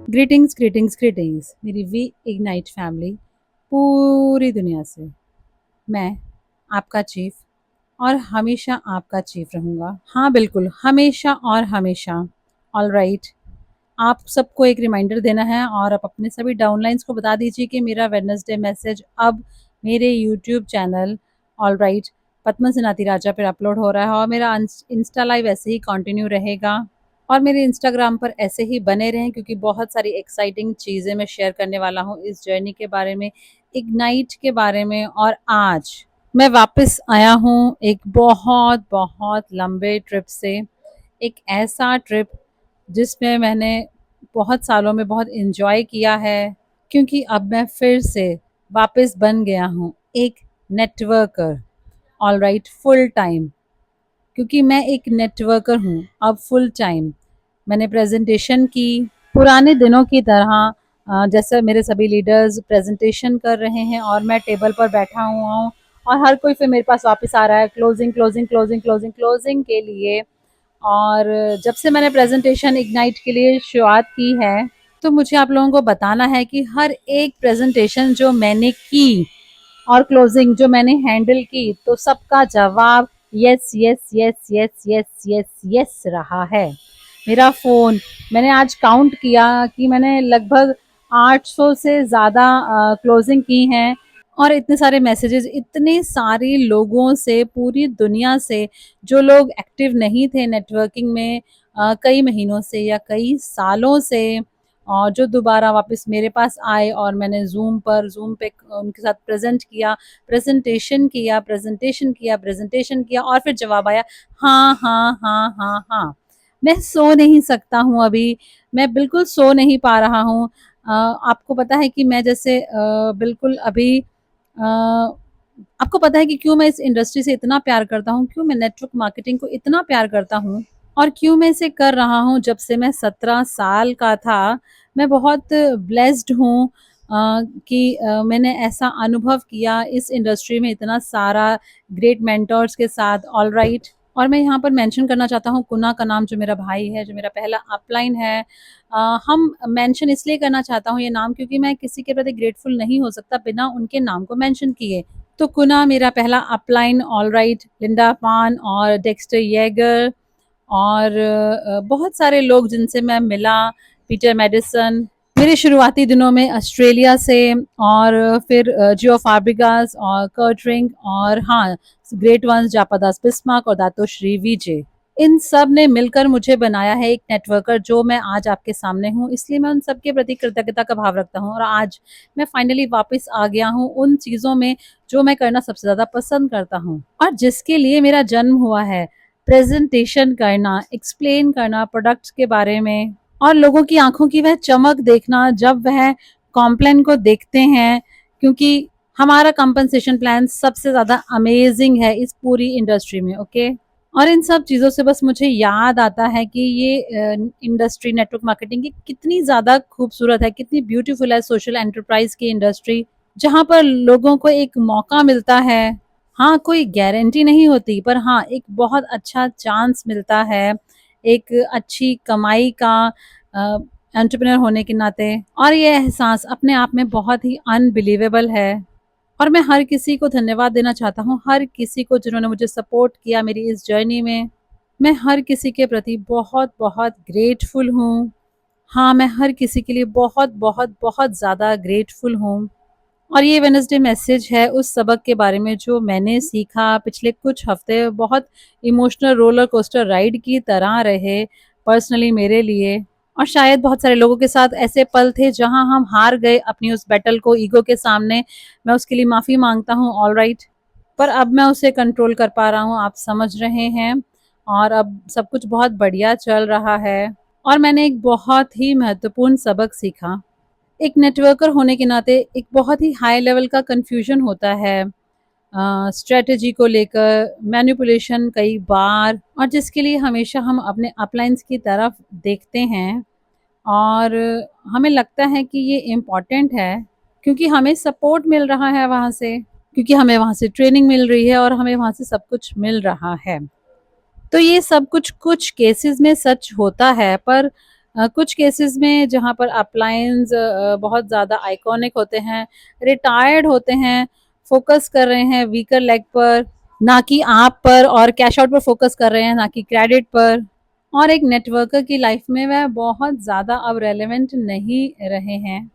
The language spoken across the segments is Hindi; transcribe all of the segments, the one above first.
ग्रीटिंग्स ग्रीटिंग्स ग्रीटिंग्स मेरी वी इग्नाइट फैमिली पूरी दुनिया से। मैं आपका चीफ और हमेशा आपका चीफ रहूँगा। हाँ बिल्कुल, हमेशा और हमेशा। ऑल राइट, आप सबको एक रिमाइंडर देना है और आप अपने सभी डाउनलाइंस को बता दीजिए कि मेरा वेडनेसडे मैसेज अब मेरे YouTube channel all right Padma सिनाती राजा पर अपलोड हो रहा है और मेरा इंस्टा लाइव ऐसे ही कंटिन्यू रहेगा और मेरे इंस्टाग्राम पर ऐसे ही बने रहें क्योंकि बहुत सारी एक्साइटिंग चीज़ें मैं शेयर करने वाला हूँ इस जर्नी के बारे में, इग्नाइट के बारे में। और आज मैं वापस आया हूँ एक बहुत बहुत लंबे ट्रिप से, एक ऐसा ट्रिप जिसमें मैंने बहुत सालों में बहुत इन्जॉय किया है क्योंकि अब मैं फिर से वापस बन गया हूँ एक networker. All right, full time, क्योंकि मैं एक नेटवर्कर हूँ अब फुल टाइम। मैंने प्रेजेंटेशन की पुराने दिनों की तरह, जैसे मेरे सभी लीडर्स प्रेजेंटेशन कर रहे हैं और मैं टेबल पर बैठा हुआ हूँ और हर कोई फिर मेरे पास वापस आ रहा है closing closing closing closing closing के लिए। और जब से मैंने प्रेजेंटेशन इग्नाइट के लिए शुरुआत की है तो मुझे आप लोगों को बताना है कि हर एक प्रेजेंटेशन जो मैंने की और क्लोजिंग जो मैंने हैंडल की तो सबका जवाब yes yes yes yes yes yes yes रहा है। मेरा फ़ोन, मैंने आज काउंट किया कि मैंने लगभग 800 से ज़्यादा क्लोजिंग की हैं और इतने सारे मैसेजेस इतने सारे लोगों से पूरी दुनिया से जो लोग एक्टिव नहीं थे नेटवर्किंग में कई महीनों से या कई सालों से, और जो दोबारा वापस मेरे पास आए और मैंने ज़ूम पे उनके साथ प्रेजेंटेशन किया और फिर जवाब आया हाँ हाँ हाँ हाँ हाँ। मैं सो नहीं सकता हूँ अभी, मैं बिल्कुल सो नहीं पा रहा हूँ। आपको पता है कि मैं जैसे बिल्कुल अभी आपको पता है कि क्यों मैं इस इंडस्ट्री से इतना प्यार करता हूँ, क्यों मैं नेटवर्क मार्केटिंग को इतना प्यार करता हूँ और क्यों मैं इसे कर रहा हूँ जब से मैं 17 साल का था। मैं बहुत ब्लेस्ड हूँ कि मैंने ऐसा अनुभव किया इस इंडस्ट्री में इतना सारा ग्रेट मेंटर्स के साथ। ऑल राइट, और मैं यहाँ पर मेंशन करना चाहता हूँ कुना का नाम, जो मेरा भाई है, जो मेरा पहला अपलाइन है। हम मेंशन इसलिए करना चाहता हूँ ये नाम क्योंकि मैं किसी के प्रति ग्रेटफुल नहीं हो सकता बिना उनके नाम को मेंशन किए। तो कुना मेरा पहला अपलाइन, ऑल राइट, लिंडा पान और डेक्स्टर येगर और बहुत सारे लोग जिनसे मैं मिला, पीटर मेडिसन मेरे शुरुआती दिनों में ऑस्ट्रेलिया से, और फिर जियो फाब्रिगास और कर्टरिंग और हाँ ग्रेट वंस जापादास बिस्मार्क और दातोश्री विजय, इन सब ने मिलकर मुझे बनाया है एक नेटवर्कर जो मैं आज आपके सामने हूँ। इसलिए मैं उन सब के प्रति कृतज्ञता का भाव रखता हूँ और आज मैं फाइनली वापस आ गया हूँ उन चीज़ों में जो मैं करना सबसे ज़्यादा पसंद करता हूँ और जिसके लिए मेरा जन्म हुआ है, प्रेजेंटेशन करना, एक्सप्लेन करना प्रोडक्ट्स के बारे में और लोगों की आंखों की वह चमक देखना जब वह कॉम्प्लेन को देखते हैं, क्योंकि हमारा कंपनसेशन प्लान सबसे ज़्यादा अमेजिंग है इस पूरी इंडस्ट्री में। ओके, और इन सब चीज़ों से बस मुझे याद आता है कि ये इंडस्ट्री नेटवर्क मार्केटिंग की कितनी ज़्यादा खूबसूरत है, कितनी ब्यूटीफुल है सोशल एंटरप्राइज की इंडस्ट्री, जहाँ पर लोगों को एक मौका मिलता है। हाँ, कोई गारंटी नहीं होती पर हाँ एक बहुत अच्छा चांस मिलता है एक अच्छी कमाई का एंटरप्रेन्योर होने के नाते, और ये एहसास अपने आप में बहुत ही अनबिलीवेबल है। और मैं हर किसी को धन्यवाद देना चाहता हूँ, हर किसी को जिन्होंने मुझे सपोर्ट किया मेरी इस जर्नी में। मैं हर किसी के प्रति बहुत बहुत ग्रेटफुल हूँ। हाँ, मैं हर किसी के लिए बहुत बहुत बहुत ज़्यादा ग्रेटफुल हूँ। और ये वेडनेसडे मैसेज है उस सबक के बारे में जो मैंने सीखा पिछले कुछ हफ्ते, बहुत इमोशनल रोलर कोस्टर राइड की तरह रहे पर्सनली मेरे लिए। और शायद बहुत सारे लोगों के साथ ऐसे पल थे जहां हम हार गए अपनी उस बैटल को ईगो के सामने। मैं उसके लिए माफ़ी मांगता हूँ, ऑल राइट, पर अब मैं उसे कंट्रोल कर पा रहा हूँ, आप समझ रहे हैं, और अब सब कुछ बहुत बढ़िया चल रहा है। और मैंने एक बहुत ही महत्वपूर्ण सबक सीखा। एक नेटवर्कर होने के नाते एक बहुत ही हाई लेवल का कन्फ्यूजन होता है स्ट्रेटजी को लेकर, मैनिपुलेशन कई बार, और जिसके लिए हमेशा हम अपने अपलाइंस की तरफ देखते हैं और हमें लगता है कि ये इम्पॉर्टेंट है क्योंकि हमें सपोर्ट मिल रहा है वहाँ से, क्योंकि हमें वहाँ से ट्रेनिंग मिल रही है और हमें वहाँ से सब कुछ मिल रहा है। तो ये सब कुछ कुछ केसेस में सच होता है, पर कुछ केसेस में जहाँ पर अपलायंस बहुत ज़्यादा आइकॉनिक होते हैं, रिटायर्ड होते हैं, फोकस कर रहे हैं वीकर लेग पर, ना कि आप पर, और कैश आउट पर फोकस कर रहे हैं ना कि क्रेडिट पर। और एक नेटवर्कर की लाइफ में वह बहुत ज़्यादा अब रेलेवेंट नहीं रहे हैं।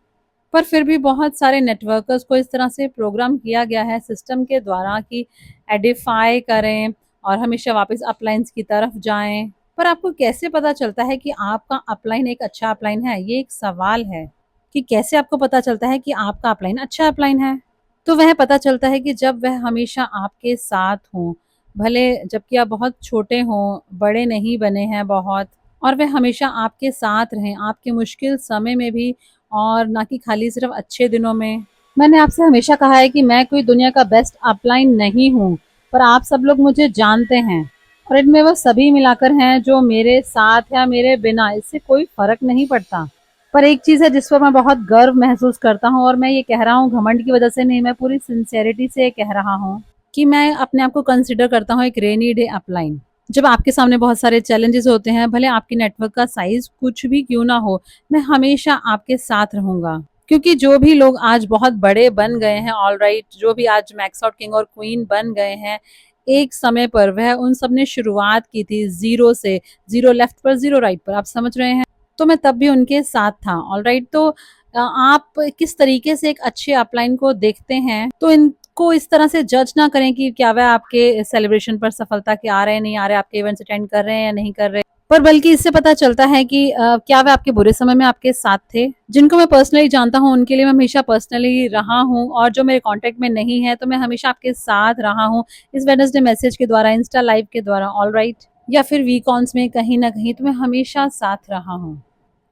पर फिर भी बहुत सारे नेटवर्कर्स को इस तरह से प्रोग्राम किया गया है सिस्टम के द्वारा कि एडिफाई करें और हमेशा वापस अपलाइंस की तरफ जाएं। पर आपको कैसे पता चलता है कि आपका अपलाइन एक अच्छा अपलाइन है? ये एक सवाल है कि कैसे आपको पता चलता है कि आपका अपलाइन अच्छा अपलाइन है। तो वह पता चलता है कि जब वह हमेशा आपके साथ हों, भले जबकि आप बहुत छोटे हों, बड़े नहीं बने हैं बहुत, और वह हमेशा आपके साथ रहें, आपके मुश्किल समय में भी, और ना कि खाली सिर्फ अच्छे दिनों में। मैंने आपसे हमेशा कहा है कि मैं कोई दुनिया का बेस्ट अपलाइन नहीं हूँ, पर आप सब लोग मुझे जानते हैं, और इनमें वो सभी मिलाकर हैं जो मेरे साथ या मेरे बिना, इससे कोई फर्क नहीं पड़ता। पर एक चीज़ है जिस पर मैं बहुत गर्व महसूस करता हूँ, और मैं ये कह रहा हूँ घमंड की वजह से नहीं, मैं पूरी सिंसेरिटी से कह रहा हूँ कि मैं अपने आप को कंसिडर करता हूँ एक रेनी डे अपलाइन। जब आपके सामने बहुत सारे चैलेंजेस होते हैं, भले आपके नेटवर्क का साइज कुछ भी क्यों ना हो, मैं हमेशा आपके साथ रहूंगा। क्योंकि जो भी लोग आज बहुत बड़े बन गए हैं, ऑल राइट, जो भी आज मैक्स आउट किंग और क्वीन बन गए हैं, एक समय पर वह उन सब ने शुरुआत की थी जीरो से, जीरो लेफ्ट पर जीरो राइट पर, आप समझ रहे हैं। तो मैं तब भी उनके साथ था, ऑल राइट। तो आप किस तरीके से एक अच्छे अपलाइन को देखते हैं, तो इनको इस तरह से जज ना करें कि क्या वह आपके सेलिब्रेशन पर सफलता के आ रहे हैं नहीं आ रहे, आपके इवेंट्स अटेंड कर रहे हैं या नहीं कर रहे, पर बल्कि इससे पता चलता है कि क्या वे आपके बुरे समय में आपके साथ थे। जिनको मैं पर्सनली जानता हूँ उनके लिए मैं हमेशा पर्सनली रहा हूँ, और जो मेरे कांटेक्ट में नहीं है तो मैं हमेशा आपके साथ रहा हूँ, इस वेडनेसडे मैसेज के द्वारा, इंस्टा लाइव के द्वारा, ऑल राइट, या फिर वीकॉन्स में कहीं ना कहीं, तो मैं हमेशा साथ रहा हूँ।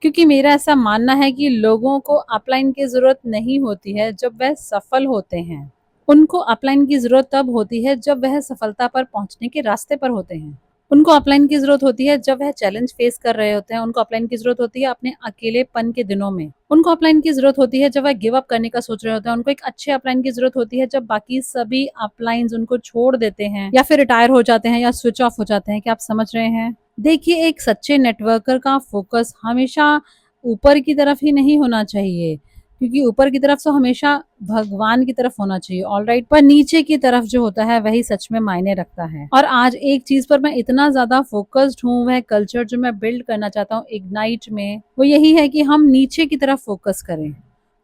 क्योंकि मेरा ऐसा मानना है कि लोगों को अपलाइन की ज़रूरत नहीं होती है जब वह सफल होते हैं। उनको अपलाइन की ज़रूरत तब होती है जब वह सफलता पर पहुंचने के रास्ते पर होते हैं। उनको अपलाइन की ज़रूरत होती है जब वह चैलेंज फेस कर रहे होते हैं। उनको अपलाइन की ज़रूरत होती है अपने अकेलेपन के दिनों में। उनको अपलाइन की ज़रूरत होती है जब वह गिव अप करने का सोच रहे होते हैं। उनको एक अच्छे अपलाइन की ज़रूरत होती है जब बाकी सभी अपलाइंस उनको छोड़ देते हैं, या फिर रिटायर हो जाते हैं, या स्विच ऑफ हो जाते हैं। क्या आप समझ रहे हैं? देखिए, एक सच्चे नेटवर्कर का फोकस हमेशा ऊपर की तरफ ही नहीं होना चाहिए, क्योंकि ऊपर की तरफ तो हमेशा भगवान की तरफ होना चाहिए, ऑल राइट, पर नीचे की तरफ जो होता है वही सच में मायने रखता है। और आज एक चीज पर मैं इतना ज्यादा फोकस्ड हूँ, वह कल्चर जो मैं बिल्ड करना चाहता हूँ इग्नाइट में, वो यही है कि हम नीचे की तरफ फोकस करें।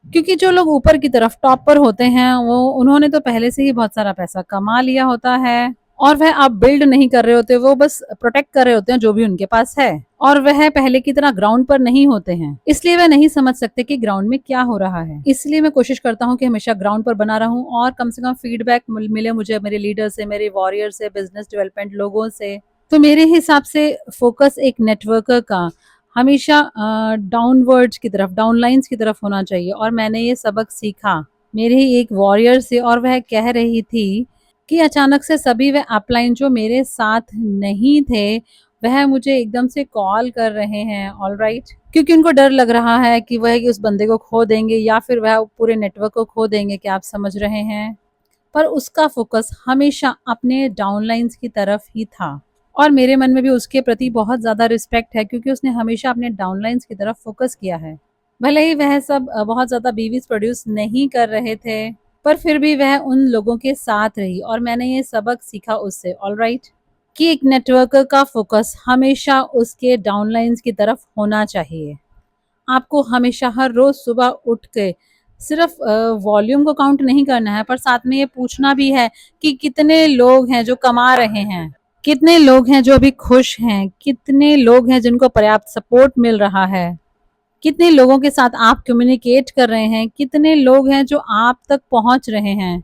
क्योंकि जो लोग ऊपर की तरफ टॉप पर होते हैं, वो उन्होंने तो पहले से ही बहुत सारा पैसा कमा लिया होता है, और वह अब बिल्ड नहीं कर रहे होते, वो बस प्रोटेक्ट कर रहे होते हैं जो भी उनके पास है, और वह पहले की तरह ग्राउंड पर नहीं होते हैं, इसलिए वह नहीं समझ सकते कि ग्राउंड में क्या हो रहा है। इसलिए मैं कोशिश करता हूँ कि हमेशा ग्राउंड पर बना रहूं, और कम से कम फीडबैक मिले मुझे मेरे लीडर से, मेरे वॉरियर से, बिजनेस डेवलपमेंट लोगों से। तो मेरे हिसाब से फोकस एक नेटवर्कर का हमेशा डाउनवर्ड्स की तरफ, डाउनलाइंस की तरफ होना चाहिए। और मैंने ये सबक सीखा मेरे ही एक वॉरियर से, और वह कह रही थी कि अचानक से सभी वह अपलाइन जो मेरे साथ नहीं थे, वह मुझे एकदम से कॉल कर रहे हैं, ऑल राइट, क्योंकि उनको डर लग रहा है कि वह उस बंदे को खो देंगे, या फिर वह पूरे नेटवर्क को खो देंगे। क्या आप समझ रहे हैं? पर उसका फोकस हमेशा अपने डाउनलाइंस की तरफ ही था, और मेरे मन में भी उसके प्रति बहुत ज़्यादा रिस्पेक्ट है, क्योंकि उसने हमेशा अपने डाउनलाइंस की तरफ फोकस किया है। भले ही वह सब बहुत ज़्यादा बीवीज प्रोड्यूस नहीं कर रहे थे, पर फिर भी वह उन लोगों के साथ रही, और मैंने ये सबक सीखा उससे, ऑल राइट, कि एक नेटवर्कर का फोकस हमेशा उसके डाउनलाइंस की तरफ होना चाहिए। आपको हमेशा हर रोज सुबह उठ के सिर्फ वॉल्यूम को काउंट नहीं करना है, पर साथ में ये पूछना भी है कि कितने लोग हैं जो कमा रहे हैं, कितने लोग हैं जो अभी खुश हैं, कितने लोग हैं जिनको पर्याप्त सपोर्ट मिल रहा है, कितने लोगों के साथ आप कम्युनिकेट कर रहे हैं, कितने लोग हैं जो आप तक पहुंच रहे हैं।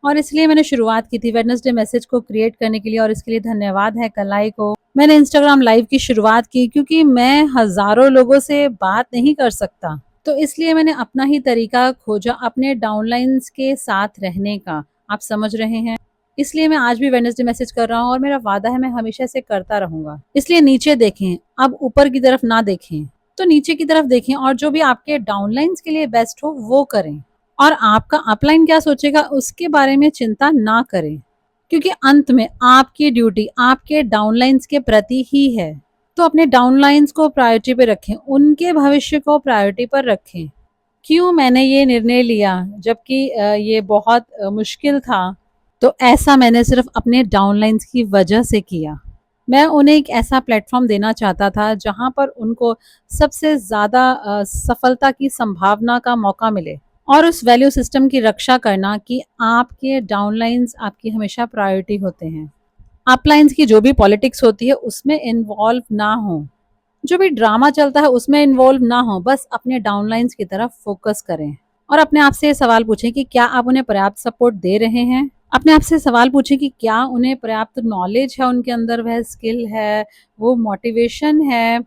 और इसलिए मैंने शुरुआत की थी वेडनेसडे मैसेज को क्रिएट करने के लिए, और इसके लिए धन्यवाद है कलाई को। मैंने इंस्टाग्राम लाइव की शुरुआत की क्योंकि मैं हजारों लोगों से बात नहीं कर सकता, तो इसलिए मैंने अपना ही तरीका खोजा अपने डाउनलाइंस के साथ रहने का। आप समझ रहे हैं? इसलिए मैं आज भी वेडनेसडे मैसेज कर रहा हूँ, और मेरा वादा है मैं हमेशा इसे करता रहूंगा। इसलिए नीचे देखें, अब ऊपर की तरफ ना देखें, तो नीचे की तरफ देखें, और जो भी आपके डाउनलाइंस के लिए बेस्ट हो वो करें, और आपका अपलाइन क्या सोचेगा उसके बारे में चिंता ना करें, क्योंकि अंत में आपकी ड्यूटी आपके डाउनलाइंस के प्रति ही है। तो अपने डाउनलाइंस को प्रायोरिटी पे रखें, उनके भविष्य को प्रायोरिटी पर रखें। क्यों मैंने ये निर्णय लिया जबकि ये बहुत मुश्किल था? तो ऐसा मैंने सिर्फ अपने डाउनलाइंस की वजह से किया। मैं उन्हें एक ऐसा प्लेटफॉर्म देना चाहता था जहाँ पर उनको सबसे ज़्यादा सफलता की संभावना का मौका मिले, और उस वैल्यू सिस्टम की रक्षा करना कि आपके डाउनलाइंस आपकी हमेशा प्रायोरिटी होते हैं। अपलाइंस की जो भी पॉलिटिक्स होती है उसमें इन्वॉल्व ना हो, जो भी ड्रामा चलता है उसमें इन्वॉल्व ना हो, बस अपने डाउनलाइंस की तरफ फोकस करें। और अपने आप से ये सवाल पूछें कि क्या आप उन्हें पर्याप्त सपोर्ट दे रहे हैं? अपने आप से सवाल पूछें कि क्या उन्हें पर्याप्त नॉलेज है, उनके अंदर वह स्किल है, वो मोटिवेशन है,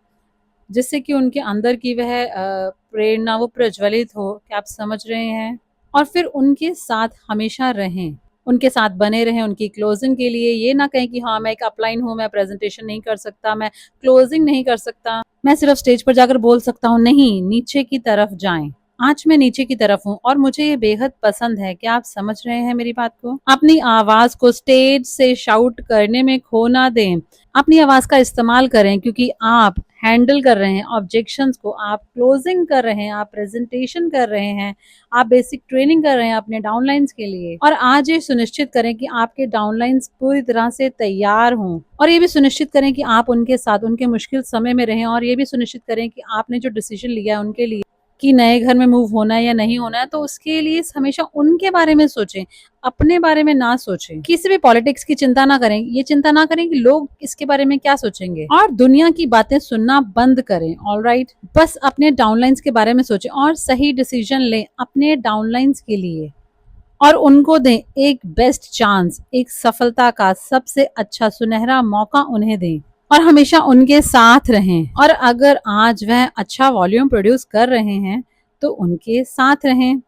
जिससे कि उनके अंदर की वह प्रेरणा वो प्रज्वलित हो। क्या आप समझ रहे हैं? और फिर उनके साथ हमेशा रहें, उनके साथ बने रहें उनकी क्लोजिंग के लिए। ये ना कहें कि हाँ मैं एक अपलाइन हूँ, मैं प्रेजेंटेशन नहीं कर सकता, मैं क्लोजिंग नहीं कर सकता, मैं सिर्फ स्टेज पर जाकर बोल सकता हूँ। नहीं, नीचे की तरफ जाएं। आज मैं नीचे की तरफ हूँ और मुझे ये बेहद पसंद है। क्या आप समझ रहे हैं मेरी बात को? अपनी आवाज को स्टेज से शाउट करने में खो ना दें। अपनी आवाज का इस्तेमाल करें, क्योंकि आप हैंडल कर रहे हैं ऑब्जेक्शंस को, आप क्लोजिंग कर रहे हैं, आप प्रेजेंटेशन कर रहे हैं, आप बेसिक ट्रेनिंग कर रहे हैं अपने डाउनलाइंस के लिए। और आज ये सुनिश्चित करें कि आपके डाउनलाइंस पूरी तरह से तैयार हों, और ये भी सुनिश्चित करें कि आप उनके साथ उनके मुश्किल समय में रहें, और ये भी सुनिश्चित करें कि आपने जो डिसीजन लिया है उनके लिए कि नए घर में मूव होना है या नहीं होना है, तो उसके लिए हमेशा उनके बारे में सोचें, अपने बारे में ना सोचें। किसी भी पॉलिटिक्स की चिंता ना करें, ये चिंता ना करें कि लोग इसके बारे में क्या सोचेंगे, और दुनिया की बातें सुनना बंद करें। ऑलराइट, बस अपने डाउनलाइंस के बारे में सोचें और सही डिसीजन लें अपने डाउनलाइंस के लिए, और उनको दें एक बेस्ट चांस, एक सफलता का सबसे अच्छा सुनहरा मौका उन्हें दें, और हमेशा उनके साथ रहें। और अगर आज वह अच्छा वॉल्यूम प्रोड्यूस कर रहे हैं तो उनके साथ रहें।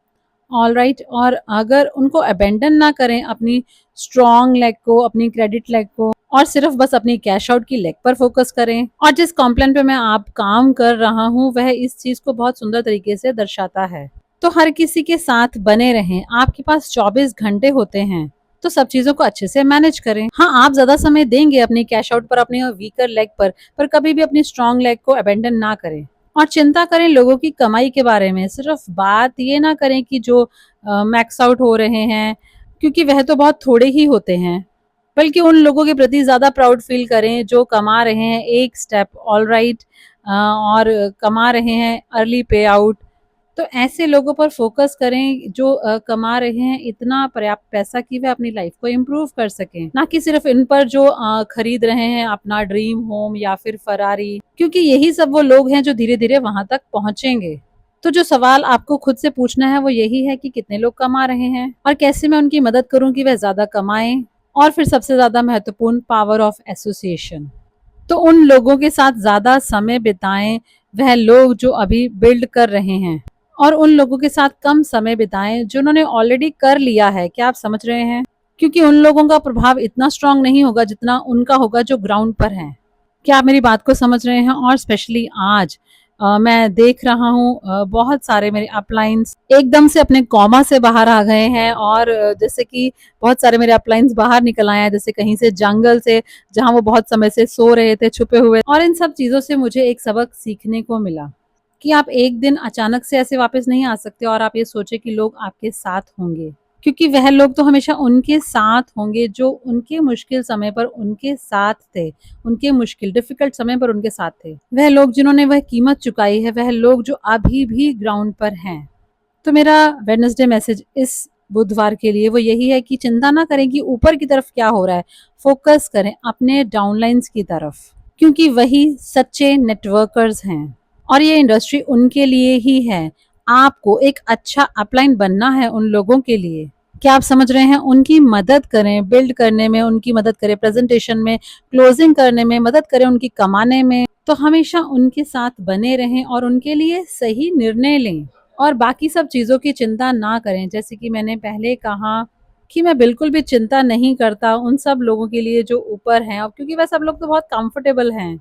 ऑलराइट, और अगर उनको अबेंडन ना करें अपनी स्ट्रॉन्ग लेग को, अपनी क्रेडिट लेग को, और सिर्फ बस अपनी कैश आउट की लेग पर फोकस करें। और जिस कॉम्प्लेन पे मैं आप काम कर रहा हूँ वह इस चीज को बहुत सुंदर तरीके से दर्शाता है। तो हर किसी के साथ बने रहें। आपके पास 24 घंटे होते हैं, तो सब चीजों को अच्छे से मैनेज करें। हाँ, आप ज्यादा समय देंगे अपनी कैश आउट पर, अपनी वीकर लेग पर कभी भी अपनी स्ट्रॉन्ग लेग को अबेंडन ना करें। और चिंता करें लोगों की कमाई के बारे में, सिर्फ बात ये ना करें कि जो मैक्स आउट हो रहे हैं, क्योंकि वह तो बहुत थोड़े ही होते हैं, बल्कि उन लोगों के प्रति ज्यादा प्राउड फील करें जो कमा रहे हैं एक स्टेप ऑलराइट, और कमा रहे हैं अर्ली पे आउट। तो ऐसे लोगों पर फोकस करें जो कमा रहे हैं इतना पर्याप्त पैसा कि वे अपनी लाइफ को इम्प्रूव कर सकें, ना कि सिर्फ इन पर जो खरीद रहे हैं अपना ड्रीम होम या फिर फरारी, क्योंकि यही सब वो लोग हैं जो धीरे धीरे वहां तक पहुंचेंगे। तो जो सवाल आपको खुद से पूछना है वो यही है कि कितने लोग कमा रहे हैं और कैसे मैं उनकी मदद करूं कि वह ज्यादा कमाएं। और फिर सबसे ज्यादा महत्वपूर्ण, पावर ऑफ एसोसिएशन। तो उन लोगों के साथ ज्यादा समय बिताएं, वह लोग जो अभी बिल्ड कर रहे हैं, और उन लोगों के साथ कम समय बिताएं जिन्होंने ऑलरेडी कर लिया है। क्या आप समझ रहे हैं? क्योंकि उन लोगों का प्रभाव इतना स्ट्रांग नहीं होगा जितना उनका होगा जो ग्राउंड पर है। क्या आप मेरी बात को समझ रहे हैं? और स्पेशली आज मैं देख रहा हूँ बहुत सारे मेरे अपलाइंस एकदम से अपने कॉमा से बाहर आ गए हैं, और जैसे कि बहुत सारे मेरे अपलाइंस बाहर निकल आए हैं, जैसे कहीं से जंगल से जहां वो बहुत समय से सो रहे थे छुपे हुए। और इन सब चीजों से मुझे एक सबक सीखने को मिला कि आप एक दिन अचानक से ऐसे वापस नहीं आ सकते और आप ये सोचे कि लोग आपके साथ होंगे, क्योंकि वह लोग तो हमेशा उनके साथ होंगे जो उनके मुश्किल समय पर उनके साथ थे, उनके मुश्किल डिफिकल्ट समय पर उनके साथ थे। वह लोग जिन्होंने वह कीमत चुकाई है, वह लोग जो अभी भी ग्राउंड पर हैं। तो मेरा वेडनेसडे मैसेज इस बुधवार के लिए वो यही है कि चिंता ना करें कि ऊपर की तरफ क्या हो रहा है, फोकस करें अपने डाउनलाइंस की तरफ, क्योंकि वही सच्चे नेटवर्कर्स हैं और ये इंडस्ट्री उनके लिए ही है। आपको एक अच्छा अपलाइन बनना है उन लोगों के लिए। क्या आप समझ रहे हैं? उनकी मदद करें, बिल्ड करने में उनकी मदद करें, प्रेजेंटेशन में, क्लोजिंग करने में मदद करें, उनकी कमाने में। तो हमेशा उनके साथ बने रहें और उनके लिए सही निर्णय लें, और बाकी सब चीज़ों की चिंता ना करें। जैसे कि मैंने पहले कहा कि मैं बिल्कुल भी चिंता नहीं करता उन सब लोगों के लिए जो ऊपर हैं, और क्योंकि वह सब लोग तो बहुत कंफर्टेबल हैं,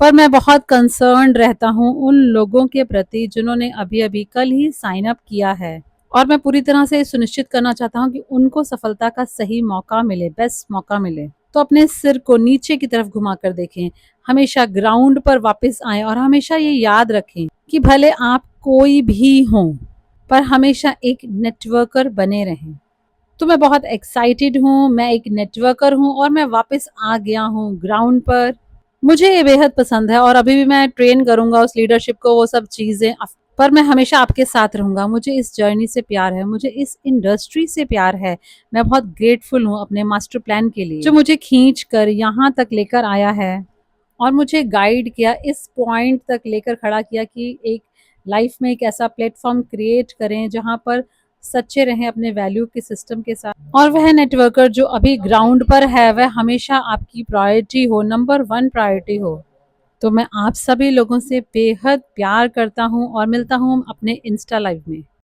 पर मैं बहुत कंसर्न रहता हूँ उन लोगों के प्रति जिन्होंने अभी अभी कल ही साइन अप किया है, और मैं पूरी तरह से सुनिश्चित करना चाहता हूँ कि उनको सफलता का सही मौका मिले, बेस्ट मौका मिले। तो अपने सिर को नीचे की तरफ घुमाकर देखें, हमेशा ग्राउंड पर वापस आएं और हमेशा ये याद रखें कि भले आप कोई भी हों पर हमेशा एक नेटवर्कर बने रहें। तो मैं बहुत एक्साइटेड हूँ, मैं एक नेटवर्कर हूँ और मैं वापस आ गया हूँ ग्राउंड पर। मुझे ये बेहद पसंद है और अभी भी मैं ट्रेन करूंगा उस लीडरशिप को, वो सब चीज़ें, पर मैं हमेशा आपके साथ रहूंगा। मुझे इस जर्नी से प्यार है, मुझे इस इंडस्ट्री से प्यार है। मैं बहुत ग्रेटफुल हूँ अपने मास्टर प्लान के लिए जो मुझे खींच कर यहाँ तक लेकर आया है और मुझे गाइड किया, इस पॉइंट तक लेकर खड़ा किया कि एक लाइफ में एक ऐसा प्लेटफॉर्म क्रिएट करें जहाँ पर सच्चे रहें अपने वैल्यू के सिस्टम के साथ। और वह नेटवर्कर जो अभी ग्राउंड पर है वह हमेशा आपकी प्रायोरिटी हो, नंबर 1 प्रायोरिटी हो। तो मैं आप सभी लोगों से बेहद प्यार करता हूँ और मिलता हूँ अपने इंस्टा लाइव में।